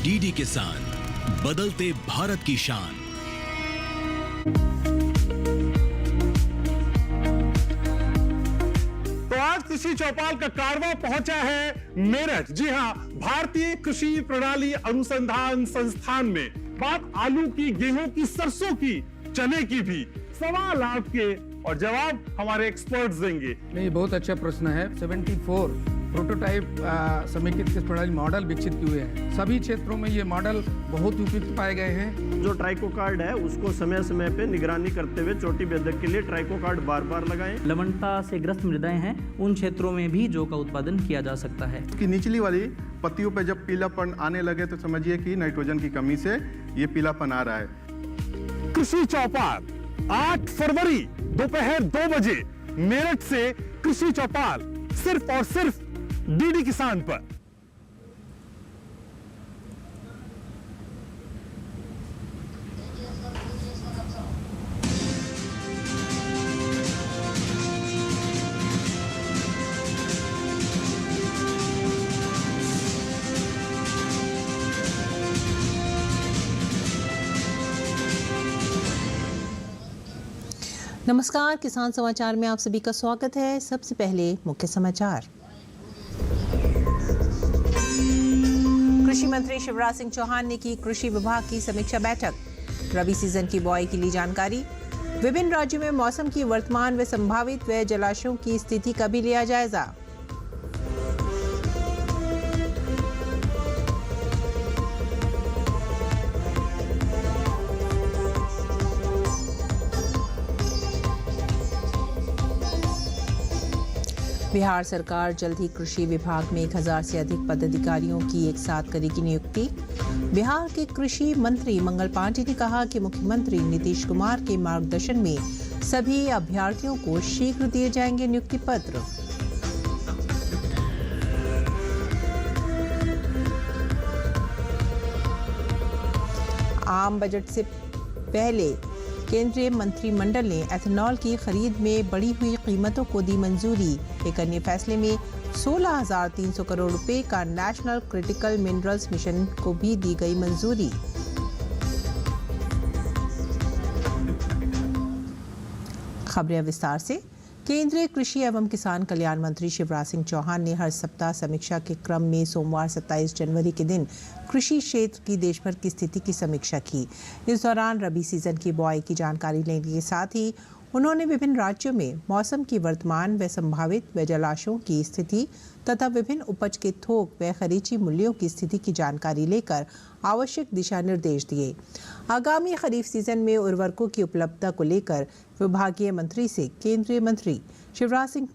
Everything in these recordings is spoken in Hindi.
डीडी किसान, बदलते भारत की शान। तो आज कृषि चौपाल का कारवां पहुंचा है मेरठ। जी हां, भारतीय कृषि प्रणाली अनुसंधान संस्थान में। बात आलू की, गेहूं की, सरसों की, चने की भी। सवाल आपके और जवाब हमारे एक्सपर्ट्स देंगे। नहीं, बहुत अच्छा प्रश्न है। 74 प्रोटोटाइप समेकित कृषि प्रणाली मॉडल विकसित किए हैं। सभी क्षेत्रों में ये मॉडल बहुत उपयुक्त पाए गए हैं। जो ट्राइको कार्ड है उसको समय समय पे निगरानी करते हुए चोटी बेधक के लिए ट्राइको कार्ड बार बार लगाएं। लवणता से ग्रस्त मृदाएं हैं, उन क्षेत्रों में भी जौ का उत्पादन किया जा सकता है। कि निचली वाली पत्तियों पे जब पीलापन आने लगे तो समझिए कि नाइट्रोजन की कमी से ये पीलापन आ रहा है। कृषि चौपाल 8 फरवरी दोपहर 2 बजे मेरठ से कृषि चौपाल सिर्फ और सिर्फ डीडी किसान पर। नमस्कार, किसान समाचार में आप सभी का स्वागत है। सबसे पहले मुख्य समाचार। कृषि मंत्री शिवराज सिंह चौहान ने की कृषि विभाग की समीक्षा बैठक। रबी सीजन की बुआई के लिए जानकारी। विभिन्न राज्यों में मौसम की वर्तमान व संभावित व जलाशयों की स्थिति का भी लिया जायजा। बिहार सरकार जल्द ही कृषि विभाग में 1000 से अधिक पदाधिकारियों की एक साथ करेगी नियुक्ति। बिहार के कृषि मंत्री मंगल पांडे ने कहा कि मुख्यमंत्री नीतीश कुमार के मार्गदर्शन में सभी अभ्यर्थियों को शीघ्र दिए जाएंगे नियुक्ति पत्र। आम बजट से पहले केंद्रीय मंत्रिमंडल ने एथेनॉल की खरीद में बढ़ी हुई कीमतों को दी मंजूरी। एक अन्य फैसले में 16,300 करोड़ रुपए का नेशनल क्रिटिकल मिनरल्स मिशन को भी दी गई मंजूरी। खबरें विस्तार से। केंद्रीय कृषि एवं किसान कल्याण मंत्री शिवराज सिंह चौहान ने हर सप्ताह समीक्षा के क्रम में सोमवार 27 जनवरी के दिन कृषि क्षेत्र की देश भर की स्थिति की समीक्षा की। इस दौरान रबी सीजन की बुआई की जानकारी लेने के साथ ही उन्होंने विभिन्न राज्यों में मौसम की वर्तमान व संभावित व जलाशयों की स्थिति तथा विभिन्न उपज के थोक व खरीची मूल्यों की स्थिति की जानकारी लेकर आवश्यक दिशा निर्देश दिए। आगामी खरीफ सीजन में उर्वरकों की उपलब्धता को लेकर विभागीय मंत्री से केंद्रीय मंत्री शिवराज सिंह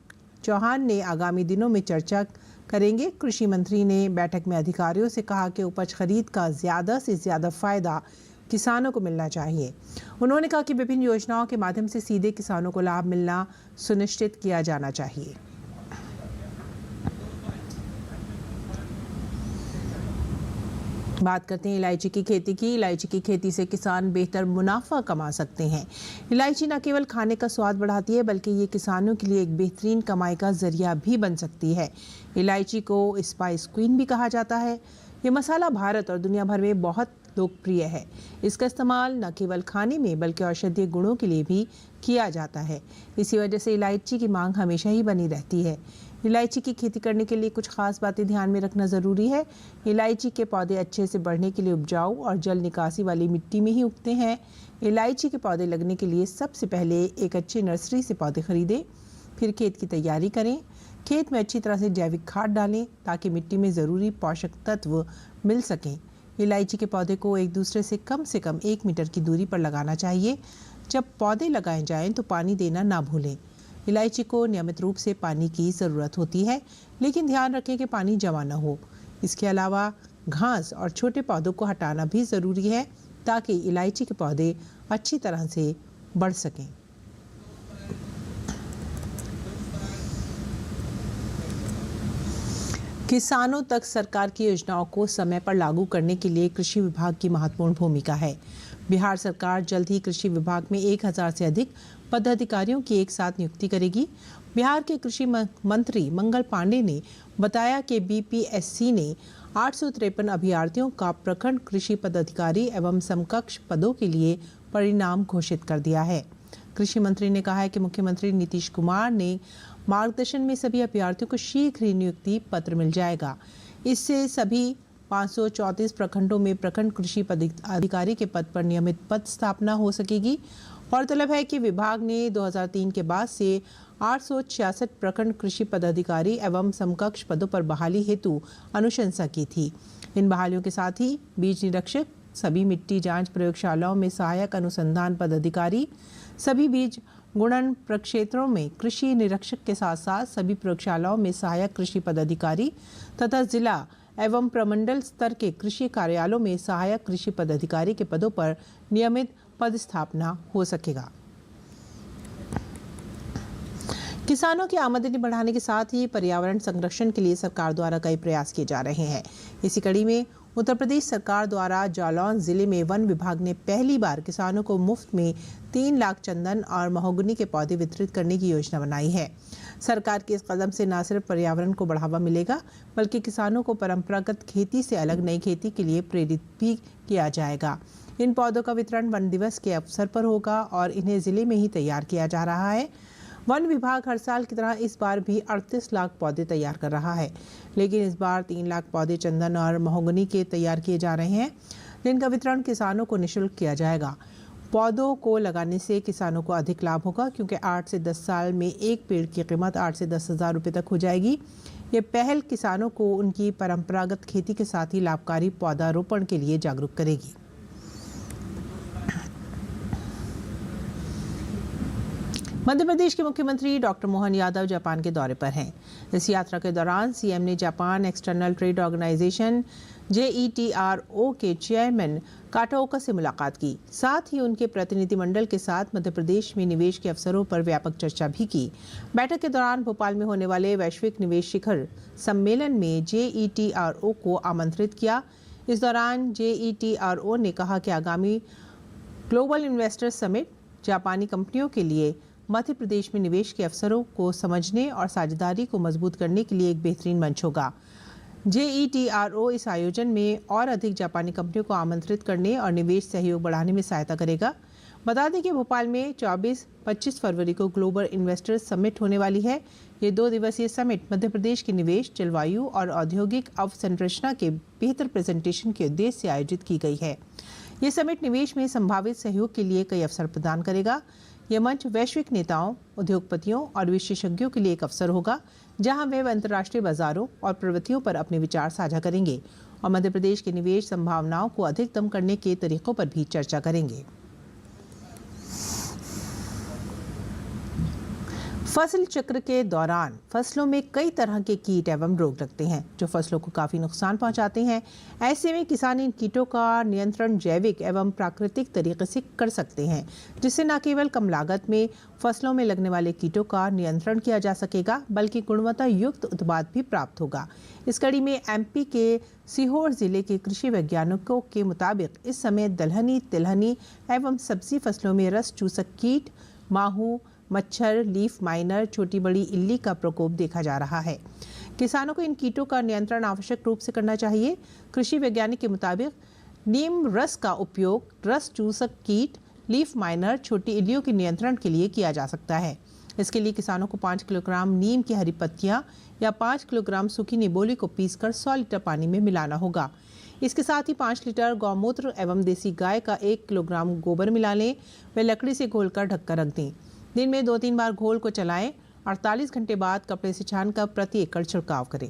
चौहान ने आगामी दिनों में चर्चा करेंगे। कृषि मंत्री ने बैठक में अधिकारियों से कहा कि उपज खरीद का ज़्यादा से ज़्यादा फायदा किसानों को मिलना चाहिए। उन्होंने कहा कि विभिन्न योजनाओं के माध्यम से सीधे किसानों को लाभ मिलना सुनिश्चित किया जाना चाहिए। बात करते हैं इलायची की खेती की। इलायची की खेती से किसान बेहतर मुनाफा कमा सकते हैं। इलायची न केवल खाने का स्वाद बढ़ाती है बल्कि ये किसानों के लिए एक बेहतरीन कमाई का जरिया भी बन सकती है। इलायची को स्पाइस क्वीन भी कहा जाता है। ये मसाला भारत और दुनिया भर में बहुत लोकप्रिय है। इसका इस्तेमाल न केवल खाने में बल्कि औषधीय गुणों के लिए भी किया जाता है। इसी वजह से इलायची की मांग हमेशा ही बनी रहती है। इलायची की खेती करने के लिए कुछ खास बातें ध्यान में रखना ज़रूरी है। इलायची के पौधे अच्छे से बढ़ने के लिए उपजाऊ और जल निकासी वाली मिट्टी में ही उगते हैं। इलायची के पौधे लगने के लिए सबसे पहले एक अच्छी नर्सरी से पौधे खरीदें, फिर खेत की तैयारी करें। खेत में अच्छी तरह से जैविक खाद डालें ताकि मिट्टी में ज़रूरी पोषक तत्व मिल सकें। इलायची के पौधे को एक दूसरे से कम 1 मीटर की दूरी पर लगाना चाहिए। जब पौधे लगाए जाएं तो पानी देना ना भूलें। इलायची को नियमित रूप से पानी की ज़रूरत होती है, लेकिन ध्यान रखें कि पानी जमा न हो। इसके अलावा घास और छोटे पौधों को हटाना भी ज़रूरी है ताकि इलायची के पौधे अच्छी तरह से बढ़ सकें। किसानों तक सरकार की योजनाओं को समय पर लागू करने के लिए कृषि विभाग की महत्वपूर्ण भूमिका है। बिहार सरकार जल्द ही कृषि विभाग में 1000 से अधिक पदाधिकारियों की एक साथ नियुक्ति करेगी। बिहार के कृषि मंत्री मंगल पांडे ने बताया कि बीपीएससी ने 853 अभ्यर्थियों का प्रखंड कृषि पदाधिकारी एवं समकक्ष पदों के लिए परिणाम घोषित कर दिया है। कृषि मंत्री ने कहा है कि मुख्यमंत्री नीतीश कुमार ने मार्गदर्शन में सभी अभ्यर्थियों को शीघ्र ही नियुक्ति पत्र मिल जाएगा। इससे सभी 534 प्रखंडों में प्रखंड कृषि पदाधिकारी के पद पर नियमित पद स्थापना हो सकेगी। गौरतलब है कि विभाग ने 2003 के बाद से 866 प्रखंड कृषि पदाधिकारी एवं समकक्ष पदों पर बहाली हेतु अनुशंसा की थी। इन बहालियों के साथ ही बीज निरीक्षक, सभी मिट्टी जांच प्रयोगशालाओं में सहायक अनुसंधान पदाधिकारी, सभी बीज गुणन प्रक्षेत्रों में कृषि निरीक्षक के साथ साथ सभी प्रयोगशालाओं में सहायक कृषि पदाधिकारी तथा जिला एवं प्रमंडल स्तर के कृषि कार्यालयों में सहायक कृषि पदाधिकारी के पदों पर नियमित पदस्थापना हो सकेगा। किसानों की आमदनी बढ़ाने के साथ ही पर्यावरण संरक्षण के लिए सरकार द्वारा कई प्रयास किए जा रहे हैं। इसी कड़ी में उत्तर प्रदेश सरकार द्वारा जालौन जिले में वन विभाग ने पहली बार किसानों को मुफ्त में 3 लाख चंदन और महोगनी के पौधे वितरित करने की योजना बनाई है। सरकार के इस कदम से न सिर्फ पर्यावरण को बढ़ावा मिलेगा बल्कि किसानों को परंपरागत खेती से अलग नई खेती के लिए प्रेरित भी किया जाएगा। इन पौधों का वितरण वन दिवस के अवसर पर होगा और इन्हें जिले में ही तैयार किया जा रहा है। वन विभाग हर साल की तरह इस बार भी 38 लाख पौधे तैयार कर रहा है, लेकिन इस बार 3 लाख पौधे चंदन और महोगनी के तैयार किए जा रहे हैं, जिनका वितरण किसानों को निःशुल्क किया जाएगा। पौधों को लगाने से किसानों को अधिक लाभ होगा क्योंकि 8 से 10 साल में एक पेड़ की कीमत 8 से 10 हज़ार रुपये तक हो जाएगी। ये पहल किसानों को उनकी परंपरागत खेती के साथ ही लाभकारी पौधारोपण के लिए जागरूक करेगी। मध्य प्रदेश के मुख्यमंत्री डॉक्टर मोहन यादव जापान के दौरे पर हैं। इस यात्रा के दौरान सीएम ने Japan External Trade Organization JETRO के चेयरमैन काटाओका से मुलाकात की। साथ ही उनके प्रतिनिधिमंडल के साथ मध्य प्रदेश में निवेश के अवसरों पर व्यापक चर्चा भी की। बैठक के दौरान भोपाल में होने वाले वैश्विक निवेश शिखर सम्मेलन में JETRO को आमंत्रित किया। इस दौरान JETRO ने कहा कि आगामी ग्लोबल इन्वेस्टर समिट जापानी कंपनियों के लिए मध्य प्रदेश में निवेश के अवसरों को समझने और साझेदारी को मजबूत करने के लिए एक बेहतरीन मंच होगा। JETRO इस आयोजन में और अधिक जापानी कंपनियों को आमंत्रित करने और निवेश सहयोग बढ़ाने में सहायता करेगा। बता दें कि भोपाल में 24-25 फरवरी को ग्लोबल इन्वेस्टर्स समिट होने वाली है। ये 2 दिवसीय समिट मध्य प्रदेश के निवेश, जलवायु और औद्योगिक अवसंरचना के बेहतर प्रेजेंटेशन के उद्देश्य से आयोजित की गई है। ये समिट निवेश में संभावित सहयोग के लिए कई अवसर प्रदान करेगा। यह मंच वैश्विक नेताओं, उद्योगपतियों और विशेषज्ञों के लिए एक अवसर होगा जहां वे अंतर्राष्ट्रीय बाजारों और प्रवृत्तियों पर अपने विचार साझा करेंगे और मध्य प्रदेश के निवेश संभावनाओं को अधिकतम करने के तरीकों पर भी चर्चा करेंगे। फसल चक्र के दौरान फसलों में कई तरह के कीट एवं रोग लगते हैं जो फसलों को काफ़ी नुकसान पहुंचाते हैं। ऐसे में किसान इन कीटों का नियंत्रण जैविक एवं प्राकृतिक तरीके से कर सकते हैं, जिससे न केवल कम लागत में फसलों में लगने वाले कीटों का नियंत्रण किया जा सकेगा बल्कि गुणवत्ता युक्त उत्पाद भी प्राप्त होगा। इस कड़ी में MP के सीहोर जिले के कृषि वैज्ञानिकों के मुताबिक इस समय दलहनी, तिलहनी एवं सब्जी फसलों में रस चूसक कीट, माहू, मच्छर, लीफ माइनर, छोटी बड़ी इल्ली का प्रकोप देखा जा रहा है। किसानों को इन कीटों का नियंत्रण आवश्यक रूप से करना चाहिए। कृषि वैज्ञानिक के मुताबिक नीम रस का उपयोग रस चूसक कीट, लीफ माइनर, छोटी इल्लियों के नियंत्रण के लिए किया जा सकता है। इसके लिए किसानों को 5 किलोग्राम नीम की हरी पत्तियां या 5 किलोग्राम सूखी निबोली को पीसकर 100 लीटर पानी में मिलाना होगा। इसके साथ ही 5 लीटर गौमूत्र एवं देसी गाय का 1 किलोग्राम गोबर मिला लें व लकड़ी से घोलकर ढककर रख दें। दिन में 2-3 बार घोल को चलाएं। 48 घंटे बाद कपड़े से छानकर प्रति एकड़ छिड़काव करें।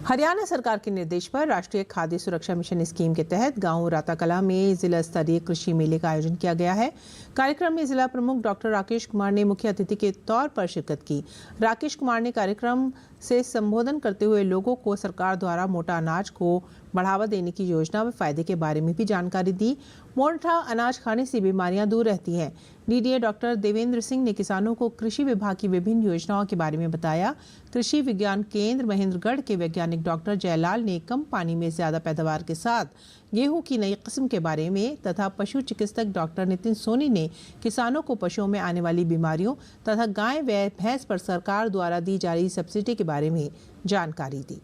हरियाणा सरकार के निर्देश पर राष्ट्रीय खाद्य सुरक्षा मिशन स्कीम के तहत गांव राताकला में जिला स्तरीय कृषि मेले का आयोजन किया गया है। कार्यक्रम में जिला प्रमुख डॉक्टर राकेश कुमार ने मुख्य अतिथि के तौर पर शिरकत की। राकेश कुमार ने कार्यक्रम से संबोधन करते हुए लोगों को सरकार द्वारा मोटा अनाज को बढ़ावा देने की योजना व फायदे के बारे में भी जानकारी दी। मोटा अनाज खाने से बीमारियां दूर रहती हैं। डीडीए डॉक्टर देवेंद्र सिंह ने किसानों को कृषि विभाग की विभिन्न योजनाओं के बारे में बताया। कृषि विज्ञान केंद्र महेंद्रगढ़ के वैज्ञानिक डॉक्टर जयलाल ने कम पानी में ज्यादा पैदावार के साथ गेहूं की नई किस्म के बारे में तथा पशु चिकित्सक डॉक्टर नितिन सोनी ने किसानों को पशुओं में आने वाली बीमारियों तथा गाय व भैंस पर सरकार द्वारा दी जा रही सब्सिडी के बारे में जानकारी दी।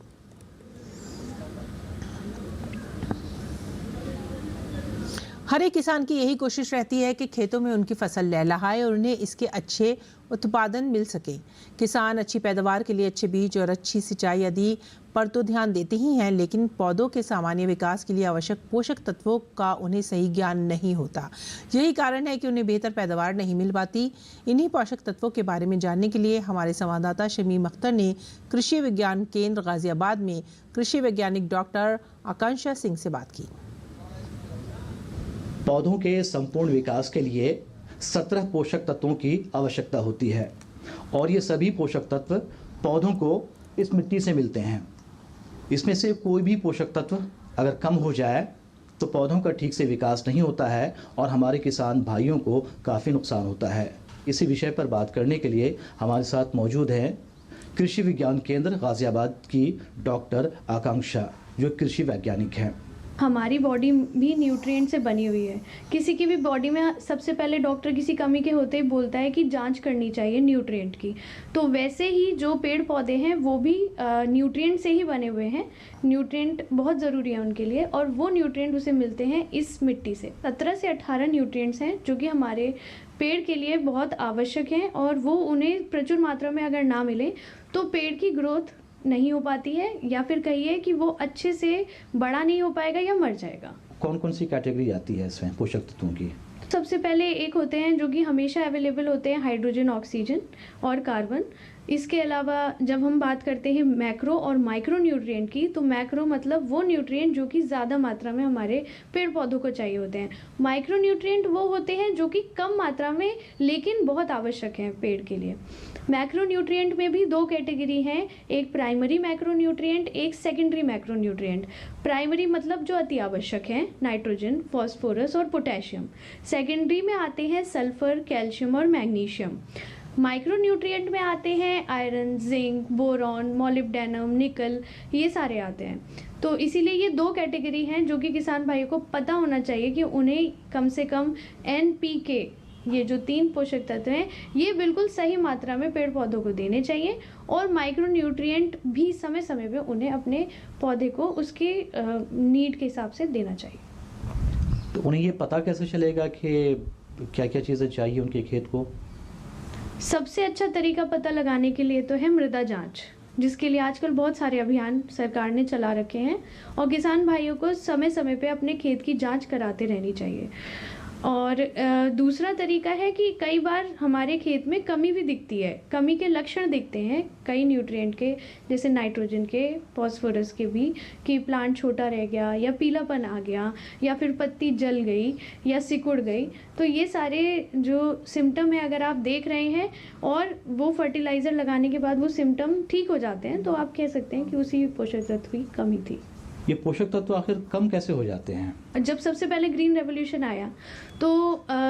हर एक किसान की यही कोशिश रहती है कि खेतों में उनकी फसल लहलहाए और उन्हें इसके अच्छे उत्पादन मिल सके। किसान अच्छी पैदावार के लिए अच्छे बीज और अच्छी सिंचाई आदि पर तो ध्यान देते ही हैं, लेकिन पौधों के सामान्य विकास के लिए आवश्यक पोषक तत्वों का उन्हें सही ज्ञान नहीं होता। यही कारण है कि उन्हें बेहतर पैदावार नहीं मिल पाती। इन्हीं पोषक तत्वों के बारे में जानने के लिए हमारे संवाददाता शमीम अख्तर ने कृषि विज्ञान केंद्र गाजियाबाद में कृषि वैज्ञानिक डॉक्टर आकांक्षा सिंह से बात की। पौधों के संपूर्ण विकास के लिए 17 पोषक तत्वों की आवश्यकता होती है और ये सभी पोषक तत्व पौधों को इस मिट्टी से मिलते हैं। इसमें से कोई भी पोषक तत्व अगर कम हो जाए तो पौधों का ठीक से विकास नहीं होता है और हमारे किसान भाइयों को काफ़ी नुकसान होता है। इसी विषय पर बात करने के लिए हमारे साथ मौजूद हैं कृषि विज्ञान केंद्र गाजियाबाद की डॉक्टर आकांक्षा, जो कृषि वैज्ञानिक हैं। हमारी बॉडी भी न्यूट्रिएंट से बनी हुई है। किसी की भी बॉडी में सबसे पहले डॉक्टर किसी कमी के होते ही बोलता है कि जांच करनी चाहिए न्यूट्रिएंट की। तो वैसे ही जो पेड़ पौधे हैं वो भी न्यूट्रिएंट से ही बने हुए हैं। न्यूट्रिएंट बहुत ज़रूरी है उनके लिए और वो न्यूट्रिएंट उसे मिलते हैं इस मिट्टी से। 17 से 18 न्यूट्रिएंट्स हैं जो कि हमारे पेड़ के लिए बहुत आवश्यक हैं और वो उन्हें प्रचुर मात्रा में अगर ना मिले तो पेड़ की ग्रोथ नहीं हो पाती है या फिर कहिए कि वो अच्छे से बड़ा नहीं हो पाएगा या मर जाएगा। कौन कौन सी कैटेगरी आती है इसमें पोषक तत्वों की? सबसे पहले एक होते हैं जो कि हमेशा अवेलेबल होते हैं, हाइड्रोजन, ऑक्सीजन और कार्बन। इसके अलावा जब हम बात करते हैं मैक्रो और माइक्रो न्यूट्रिएंट की, तो मैक्रो मतलब वो न्यूट्रिएंट जो कि ज़्यादा मात्रा में हमारे पेड़ पौधों को चाहिए होते हैं। माइक्रो न्यूट्रिएंट वो होते हैं जो कि कम मात्रा में लेकिन बहुत आवश्यक हैं पेड़ के लिए। मैक्रो न्यूट्रिएंट में भी 2 कैटेगरी हैं, एक प्राइमरी मैक्रो न्यूट्रिएंट, एक सेकेंडरी मैक्रो न्यूट्रिएंट। प्राइमरी मतलब जो अति आवश्यक हैं, नाइट्रोजन, फॉस्फोरस और पोटेशियम। सेकेंडरी में आते हैं सल्फर, कैल्शियम और मैग्नीशियम। माइक्रो न्यूट्रिएंट में आते हैं आयरन, जिंक, बोरॉन, मॉलिब्डेनम, निकल, ये सारे आते हैं। तो इसीलिए ये 2 कैटेगरी हैं जो कि किसान भाइयों को पता होना चाहिए कि उन्हें कम से कम NPK, ये जो 3 पोषक तत्व हैं, ये बिल्कुल सही मात्रा में पेड़ पौधों को देने चाहिए और माइक्रो न्यूट्रिएंट भी समय समय पे उन्हें अपने पौधे को उसके नीड के हिसाब से देना चाहिए। तो उन्हें ये पता कैसे चलेगा कि क्या क्या चीज़ें चाहिए उनके खेत को? सबसे अच्छा तरीका पता लगाने के लिए तो है मृदा जांच, जिसके लिए आजकल बहुत सारे अभियान सरकार ने चला रखे हैं और किसान भाइयों को समय समय पे अपने खेत की जांच कराते रहनी चाहिए। और दूसरा तरीका है कि कई बार हमारे खेत में कमी भी दिखती है, कमी के लक्षण दिखते हैं कई न्यूट्रिएंट के, जैसे नाइट्रोजन के, फॉस्फोरस के भी, कि प्लांट छोटा रह गया या पीलापन आ गया या फिर पत्ती जल गई या सिकुड़ गई। तो ये सारे जो सिम्टम है अगर आप देख रहे हैं और वो फर्टिलाइज़र लगाने के बाद वो सिम्टम ठीक हो जाते हैं तो आप कह सकते हैं कि उसी पोषक तत्व की कमी थी। ये पोषक तत्व आखिर कम कैसे हो जाते हैं? जब सबसे पहले ग्रीन रेवोल्यूशन आया तो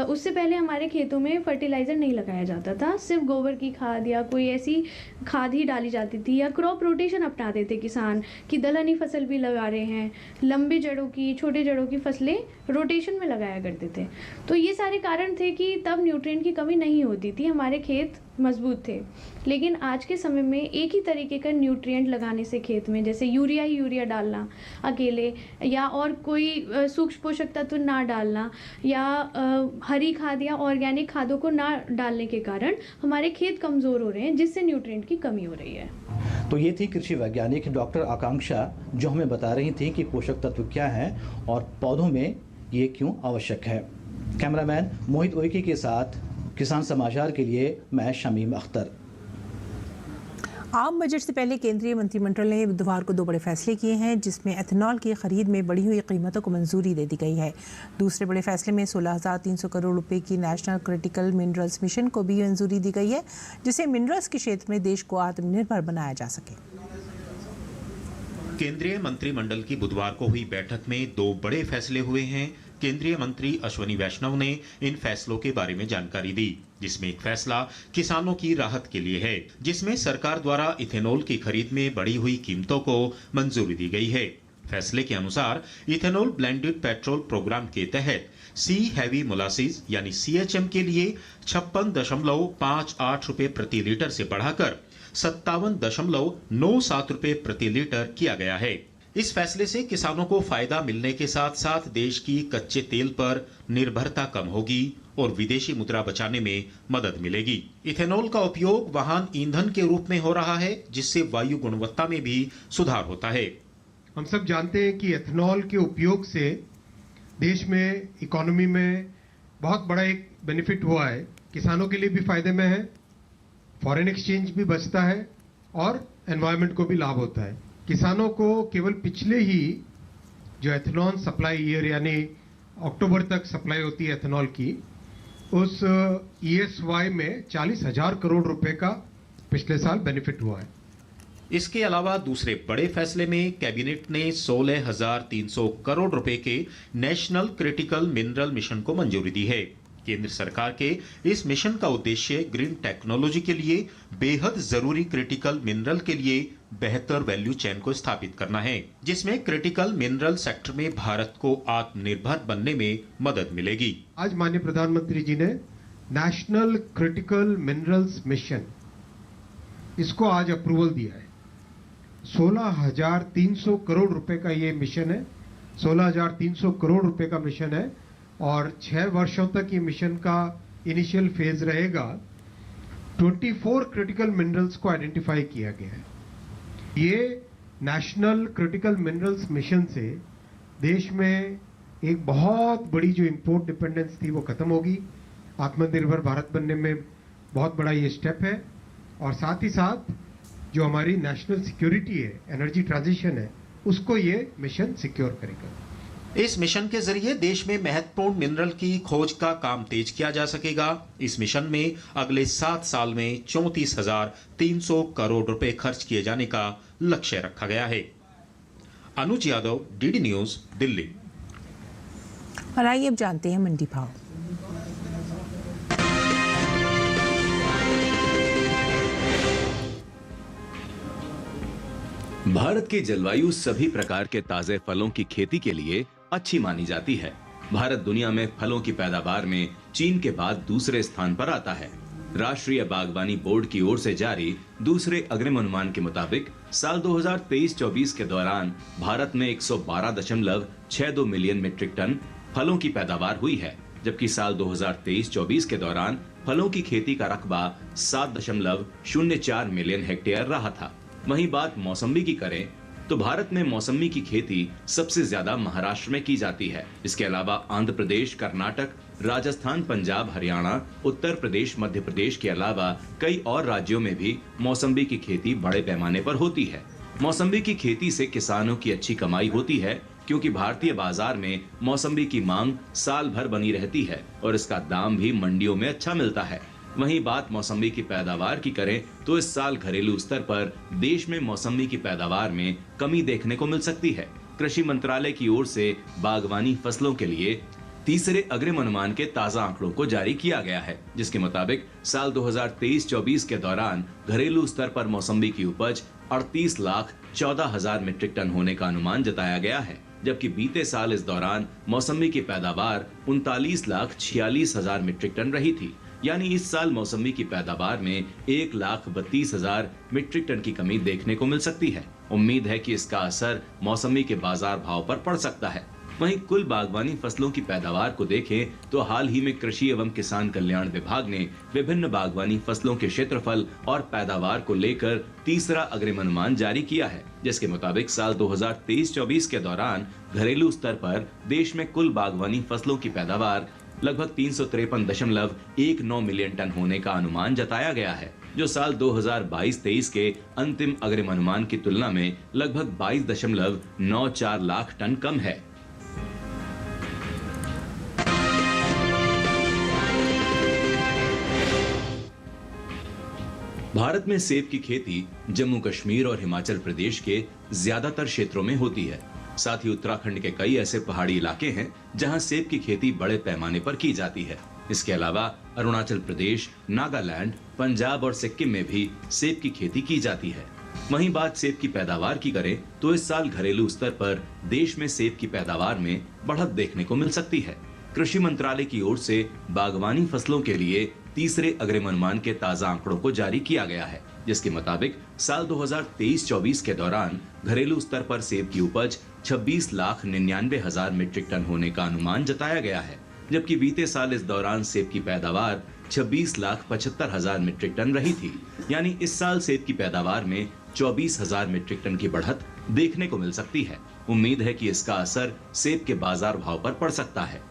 उससे पहले हमारे खेतों में फर्टिलाइज़र नहीं लगाया जाता था, सिर्फ गोबर की खाद या कोई ऐसी खाद ही डाली जाती थी, या क्रॉप रोटेशन अपनाते थे किसान कि दलहनी फसल भी लगा रहे हैं, लंबे जड़ों की, छोटे जड़ों की फसलें रोटेशन में लगाया करते थे। तो ये सारे कारण थे कि तब न्यूट्रिएंट की कमी नहीं होती थी, हमारे खेत मजबूत थे। लेकिन आज के समय में एक ही तरीके का न्यूट्रिएंट लगाने से खेत में, जैसे यूरिया ही यूरिया डालना अकेले या और कोई सूक्ष्म पोषक तत्व ना डालना या हरी खाद या ऑर्गेनिक खादों को ना डालने के कारण हमारे खेत कमज़ोर हो रहे हैं, जिससे न्यूट्रिएंट की कमी हो रही है। तो ये थी कृषि वैज्ञानिक डॉक्टर आकांक्षा, जो हमें बता रही थी कि पोषक तत्व क्या हैं और पौधों में ये क्यों आवश्यक है। कैमरामैन मोहित उइकी के साथ किसान समाचार के लिए मैं शमीम अख्तर। आम बजट से पहले केंद्रीय मंत्रिमंडल ने बुधवार को 2 बड़े फैसले किए हैं, जिसमें एथेनॉल की खरीद में बढ़ी हुई कीमतों को मंजूरी दे दी गई है। दूसरे बड़े फैसले में 16,300 करोड़ रुपए की नेशनल क्रिटिकल मिनरल्स मिशन को भी मंजूरी दी गई है, जिससे मिनरल्स के क्षेत्र में देश को आत्मनिर्भर बनाया जा सके। केंद्रीय मंत्रिमंडल की बुधवार को हुई बैठक में 2 बड़े फैसले हुए हैं, केंद्रीय मंत्री अश्वनी वैष्णव ने इन फैसलों के बारे में जानकारी दी, जिसमें एक फैसला किसानों की राहत के लिए है, जिसमें सरकार द्वारा इथेनॉल की खरीद में बढ़ी हुई कीमतों को मंजूरी दी गई है। फैसले के अनुसार इथेनॉल ब्लेंडेड पेट्रोल प्रोग्राम के तहत सी हैवी मोलासिस यानी CHM के लिए 56.58 रुपए प्रति लीटर से बढ़ाकर 57.97 रुपए प्रति लीटर किया गया है। इस फैसले से किसानों को फायदा मिलने के साथ साथ देश की कच्चे तेल पर निर्भरता कम होगी और विदेशी मुद्रा बचाने में मदद मिलेगी। इथेनॉल का उपयोग वाहन ईंधन के रूप में हो रहा है, जिससे वायु गुणवत्ता में भी सुधार होता है। हम सब जानते हैं कि एथेनॉल के उपयोग से देश में इकोनॉमी में बहुत बड़ा एक बेनिफिट हुआ है। किसानों के लिए भी फायदे में है, फॉरेन एक्सचेंज भी बचता है और एनवायरनमेंट को भी लाभ होता है। किसानों को केवल पिछले ही जो एथेनॉल सप्लाई ईयर यानी अक्टूबर तक सप्लाई होती है एथेनॉल की, उस ESY में 40,000 करोड़ रुपए का पिछले साल बेनिफिट हुआ है। इसके अलावा दूसरे बड़े फैसले में कैबिनेट ने 16,300 करोड़ रुपए के नेशनल क्रिटिकल मिनरल मिशन को मंजूरी दी है। केंद्र सरकार के इस मिशन का उद्देश्य ग्रीन टेक्नोलॉजी के लिए बेहद जरूरी क्रिटिकल मिनरल के लिए बेहतर वैल्यू चेन को स्थापित करना है, जिसमें क्रिटिकल मिनरल सेक्टर में भारत को आत्मनिर्भर बनने में मदद मिलेगी। आज माननीय प्रधानमंत्री जी ने नेशनल क्रिटिकल मिनरल्स मिशन इसको आज अप्रूवल दिया है। 16,300 करोड़ रुपए का ये मिशन है, 16,300 करोड़ रुपए का मिशन है और 6 वर्षों तक ये मिशन का इनिशियल फेज रहेगा। 24 क्रिटिकल मिनरल्स को आइडेंटिफाई किया गया है। ये नेशनल क्रिटिकल मिनरल्स मिशन से देश में एक बहुत बड़ी जो इंपोर्ट डिपेंडेंस थी वो खत्म होगी। आत्मनिर्भर भारत बनने में बहुत बड़ा ये स्टेप है और साथ ही साथ जो हमारी नेशनल सिक्योरिटी है, एनर्जी ट्रांजिशन है, उसको ये मिशन सिक्योर करेगा। इस मिशन के जरिए देश में महत्वपूर्ण मिनरल की खोज का काम तेज किया जा सकेगा। इस मिशन में अगले 7 साल में 34,300 करोड़ रुपए खर्च किए जाने का लक्ष्य रखा गया है। अनुज यादव, DD न्यूज, दिल्ली। और आइए अब जानते हैं मंडी भाव। भारत की जलवायु सभी प्रकार के ताजे फलों की खेती के लिए अच्छी मानी जाती है। भारत दुनिया में फलों की पैदावार में चीन के बाद दूसरे स्थान पर आता है। राष्ट्रीय बागवानी बोर्ड की ओर से जारी दूसरे अग्रिम अनुमान के मुताबिक साल 2023-24 के दौरान भारत में 112.62 मिलियन मीट्रिक टन फलों की पैदावार हुई है, जबकि साल 2023-24 के दौरान फलों की खेती का रकबा 7.04 मिलियन हेक्टेयर रहा था। वहीं बात मौसम्बी की करें तो भारत में मौसम्बी की खेती सबसे ज्यादा महाराष्ट्र में की जाती है। इसके अलावा आंध्र प्रदेश, कर्नाटक, राजस्थान, पंजाब, हरियाणा, उत्तर प्रदेश, मध्य प्रदेश के अलावा कई और राज्यों में भी मौसम्बी की खेती बड़े पैमाने पर होती है। मौसम्बी की खेती से किसानों की अच्छी कमाई होती है, क्योंकि भारतीय बाजार में मौसम्बी की मांग साल भर बनी रहती है और इसका दाम भी मंडियों में अच्छा मिलता है। वहीं बात मौसम्बी की पैदावार की करें तो इस साल घरेलू स्तर पर देश में मौसम्बी की पैदावार में कमी देखने को मिल सकती है। कृषि मंत्रालय की ओर से बागवानी फसलों के लिए तीसरे अग्रिम अनुमान के ताजा आंकड़ों को जारी किया गया है, जिसके मुताबिक साल 2023-24 के दौरान घरेलू स्तर पर मौसम्बी की उपज 38,14,000 मीट्रिक टन होने का अनुमान जताया गया है, जबकि बीते साल इस दौरान मौसम्बी की पैदावार 39,46,000 मीट्रिक टन रही थी। यानी इस साल मौसम्बी की पैदावार में 1,32,000 मीट्रिक टन की कमी देखने को मिल सकती है। उम्मीद है कि इसका असर मौसम्बी के बाजार भाव पर पड़ सकता है। वहीं कुल बागवानी फसलों की पैदावार को देखें तो हाल ही में कृषि एवं किसान कल्याण विभाग ने विभिन्न बागवानी फसलों के क्षेत्रफल और पैदावार को लेकर तीसरा अग्रिम अनुमान जारी किया है, जिसके मुताबिक साल 2023-24 के दौरान घरेलू स्तर पर देश में कुल बागवानी फसलों की पैदावार लगभग 353.19 मिलियन टन होने का अनुमान जताया गया है, जो साल 2022-23 के अंतिम अग्रिम अनुमान की तुलना में लगभग 22.94 लाख टन कम है। भारत में सेब की खेती जम्मू कश्मीर और हिमाचल प्रदेश के ज्यादातर क्षेत्रों में होती है। साथ ही उत्तराखंड के कई ऐसे पहाड़ी इलाके हैं जहां सेब की खेती बड़े पैमाने पर की जाती है। इसके अलावा अरुणाचल प्रदेश, नागालैंड, पंजाब और सिक्किम में भी सेब की खेती की जाती है। वहीं बात सेब की पैदावार की करें तो इस साल घरेलू स्तर पर देश में सेब की पैदावार में बढ़त देखने को मिल सकती है। कृषि मंत्रालय की ओर से बागवानी फसलों के लिए तीसरे अग्रिम अनुमान के ताजा आंकड़ों को जारी किया गया है, जिसके मुताबिक साल 2023-24 के दौरान घरेलू स्तर पर सेब की उपज 26,99,000 मीट्रिक टन होने का अनुमान जताया गया है, जबकि बीते साल इस दौरान सेब की पैदावार 26,75,000 मीट्रिक टन रही थी। यानी इस साल सेब की पैदावार में 24,000 मीट्रिक टन की बढ़त देखने को मिल सकती है। उम्मीद है कि इसका असर सेब के बाजार भाव पर पड़ सकता है।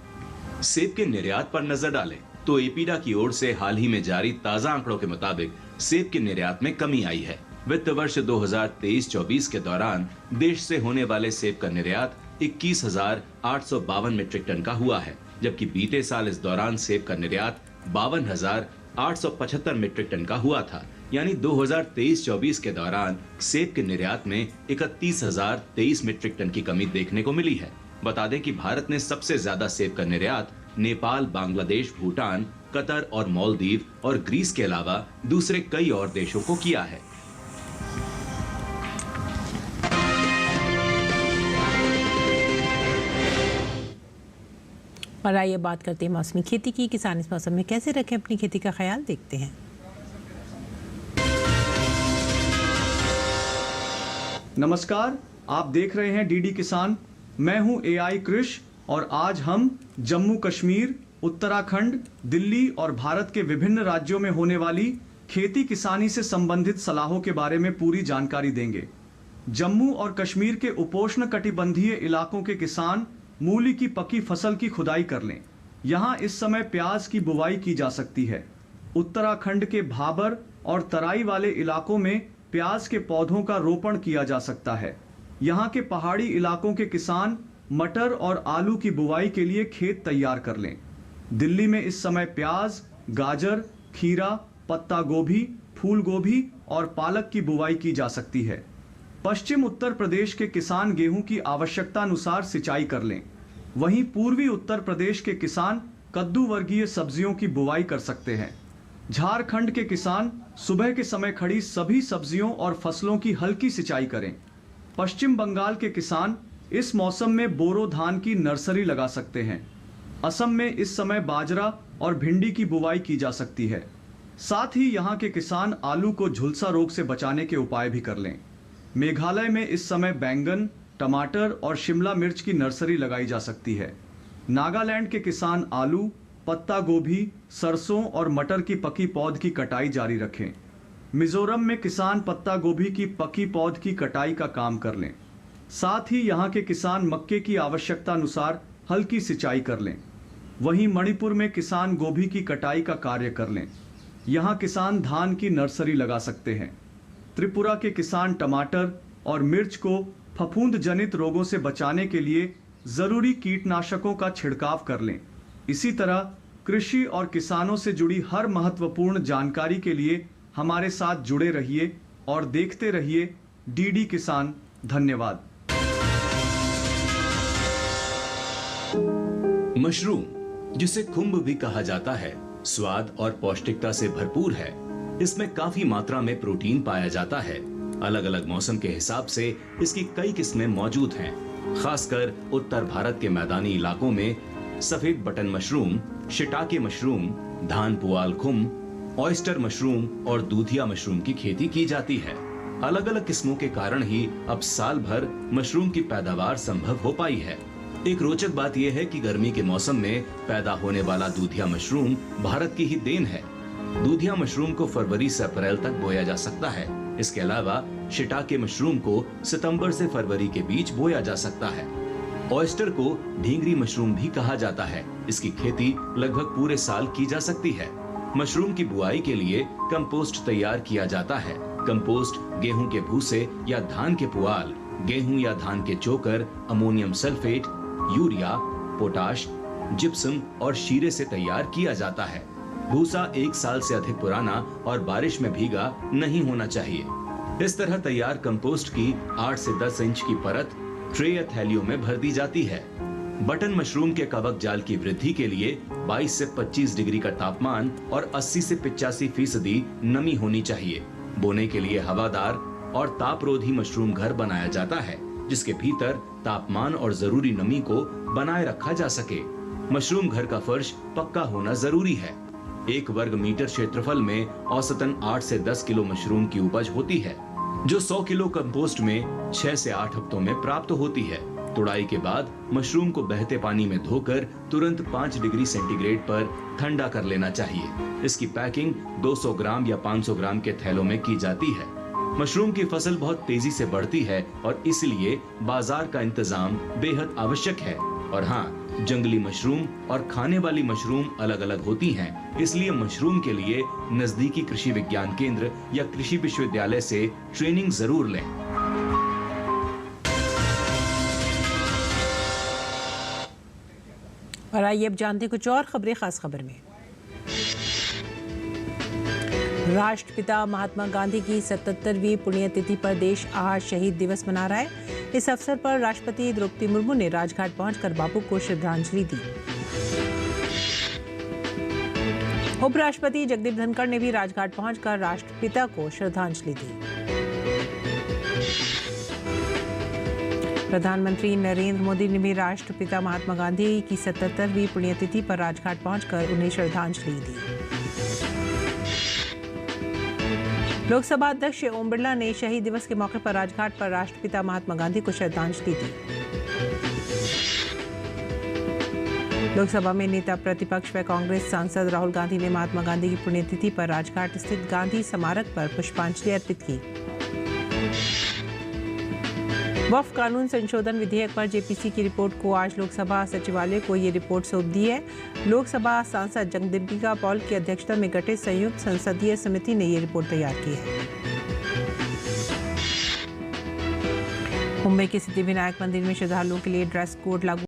सेब के निर्यात पर नजर डालें तो एपीडा की ओर से हाल ही में जारी ताजा आंकड़ों के मुताबिक सेब के निर्यात में कमी आई है। वित्त वर्ष 2023-24 के दौरान देश से होने वाले सेब का निर्यात 21,852 मीट्रिक टन का हुआ है, जबकि बीते साल इस दौरान सेब का निर्यात 52,875 मीट्रिक टन का हुआ था। यानी 2023-24 के दौरान सेब के निर्यात में 31,023 मीट्रिक टन की कमी देखने को मिली है। बता दें कि भारत ने सबसे ज्यादा सेब का निर्यात नेपाल, बांग्लादेश, भूटान, कतर और मालदीव और ग्रीस के अलावा दूसरे कई और देशों को किया है। और आइए बात करते हैं मौसमी खेती की। किसान इस मौसम में कैसे रखें अपनी खेती का ख्याल, देखते हैं। नमस्कार, आप देख रहे हैं डीडी किसान। मैं हूं एआई कृष और आज हम जम्मू कश्मीर, उत्तराखंड, दिल्ली और भारत के विभिन्न राज्यों में होने वाली खेती किसानी से संबंधित सलाहों के बारे में पूरी जानकारी देंगे। जम्मू और कश्मीर के उपोष्ण कटिबंधीय इलाकों के किसान मूली की पकी फसल की खुदाई कर लें। यहाँ इस समय प्याज की बुवाई की जा सकती है। उत्तराखंड के भाबर और तराई वाले इलाकों में प्याज के पौधों का रोपण किया जा सकता है। यहाँ के पहाड़ी इलाकों के किसान मटर और आलू की बुवाई के लिए खेत तैयार कर लें। दिल्ली में इस समय प्याज, गाजर, खीरा, पत्ता गोभी, फूल गोभी और पालक की बुवाई की जा सकती है। पश्चिम उत्तर प्रदेश के किसान गेहूं की आवश्यकता अनुसार सिंचाई कर लें। वहीं पूर्वी उत्तर प्रदेश के किसान कद्दू वर्गीय सब्जियों की बुवाई कर सकते हैं। झारखंड के किसान सुबह के समय खड़ी सभी सब्जियों और फसलों की हल्की सिंचाई करें। पश्चिम बंगाल के किसान इस मौसम में बोरो धान की नर्सरी लगा सकते हैं। असम में इस समय बाजरा और भिंडी की बुवाई की जा सकती है। साथ ही यहाँ के किसान आलू को झुलसा रोग से बचाने के उपाय भी कर लें। मेघालय में इस समय बैंगन, टमाटर और शिमला मिर्च की नर्सरी लगाई जा सकती है। नागालैंड के किसान आलू, पत्ता गोभी, सरसों और मटर की पकी पौध की कटाई जारी रखें। मिजोरम में किसान पत्ता गोभी की पकी पौध की कटाई का काम कर लें। साथ ही यहाँ के किसान मक्के की आवश्यकता अनुसार हल्की सिंचाई कर लें। वहीं मणिपुर में किसान गोभी की कटाई का कार्य कर लें। यहाँ किसान धान की नर्सरी लगा सकते हैं। त्रिपुरा के किसान टमाटर और मिर्च को फफूंद जनित रोगों से बचाने के लिए जरूरी कीटनाशकों का छिड़काव कर लें। इसी तरह कृषि और किसानों से जुड़ी हर महत्वपूर्ण जानकारी के लिए हमारे साथ जुड़े रहिए और देखते रहिए डीडी किसान। धन्यवाद। मशरूम, जिसे खुम्ब भी कहा जाता है, स्वाद और पौष्टिकता से भरपूर है। इसमें काफी मात्रा में प्रोटीन पाया जाता है। अलग अलग मौसम के हिसाब से इसकी कई किस्में मौजूद हैं। खासकर उत्तर भारत के मैदानी इलाकों में सफेद बटन मशरूम, शिटाके मशरूम, धान पुआल खुम, ऑयस्टर मशरूम और दूधिया मशरूम की खेती की जाती है। अलग अलग किस्मों के कारण ही अब साल भर मशरूम की पैदावार संभव हो पाई है। एक रोचक बात यह है कि गर्मी के मौसम में पैदा होने वाला दूधिया मशरूम भारत की ही देन है। दूधिया मशरूम को फरवरी से अप्रैल तक बोया जा सकता है। इसके अलावा शिटाके मशरूम को सितंबर से फरवरी के बीच बोया जा सकता है। ऑयस्टर को ढींगरी मशरूम भी कहा जाता है। इसकी खेती लगभग पूरे साल की जा सकती है। मशरूम की बुआई के लिए कंपोस्ट तैयार किया जाता है। कंपोस्ट गेहूं के भूसे या धान के पुआल, गेहूं या धान के चोकर, ammonium sulphate, urea, potash, gypsum और शीरे से तैयार किया जाता है। भूसा 1 साल से अधिक पुराना और बारिश में भीगा नहीं होना चाहिए। इस तरह तैयार कंपोस्ट की 8 से 10 इंच की परत ट्रे या थैलियों में भर दी जाती है। बटन मशरूम के कवक जाल की वृद्धि के लिए 22 से 25 डिग्री का तापमान और 80 से 85% नमी होनी चाहिए। बोने के लिए हवादार और तापरोधी मशरूम घर बनाया जाता है, जिसके भीतर तापमान और जरूरी नमी को बनाए रखा जा सके। मशरूम घर का फर्श पक्का होना जरूरी है। 1 वर्ग मीटर क्षेत्रफल में औसतन 8 से 10 किलो मशरूम की उपज होती है, जो 100 किलो कंपोस्ट में 6 से 8 हफ्तों में प्राप्त होती है। तुड़ाई के बाद मशरूम को बहते पानी में धोकर तुरंत 5 डिग्री सेंटीग्रेड पर ठंडा कर लेना चाहिए। इसकी पैकिंग 200 ग्राम या 500 ग्राम के थैलों में की जाती है। मशरूम की फसल बहुत तेजी से बढ़ती है और इसलिए बाजार का इंतजाम बेहद आवश्यक है। और हाँ, जंगली मशरूम और खाने वाली मशरूम अलग अलग होती हैं, इसलिए मशरूम के लिए नजदीकी कृषि विज्ञान केंद्र या कृषि विश्वविद्यालय से ट्रेनिंग जरूर लें। और आइए अब जानते हैं कुछ और खबरें। खास खबर में राष्ट्रपिता महात्मा गांधी की 77वीं पुण्यतिथि पर देश आज शहीद दिवस मना रहा है। इस अवसर पर राष्ट्रपति द्रौपदी मुर्मू ने राजघाट पहुंचकर बापू को श्रद्धांजलि दी। उपराष्ट्रपति जगदीप धनखड़ ने भी राजघाट पहुंचकर राष्ट्रपिता को श्रद्धांजलि दी। प्रधानमंत्री नरेंद्र मोदी ने भी राष्ट्रपिता महात्मा गांधी की 77वीं पुण्यतिथि पर राजघाट पहुंचकर उन्हें श्रद्धांजलि दी। लोकसभा अध्यक्ष ओम बिरला ने शहीद दिवस के मौके पर राजघाट पर राष्ट्रपिता महात्मा गांधी को श्रद्धांजलि दी। लोकसभा में नेता प्रतिपक्ष व कांग्रेस सांसद राहुल गांधी ने महात्मा गांधी की पुण्यतिथि पर राजघाट स्थित गांधी स्मारक पर पुष्पांजलि अर्पित की। वक्फ कानून संशोधन विधेयक पर जेपीसी की रिपोर्ट को आज लोकसभा सचिवालय को ये रिपोर्ट सौंप दी है। लोकसभा सांसद जगदम्बिका पॉल की अध्यक्षता में गठित संयुक्त संसदीय समिति ने ये रिपोर्ट तैयार की है। मुंबई के सिद्धिविनायक मंदिर में श्रद्धालुओं के लिए ड्रेस कोड लागू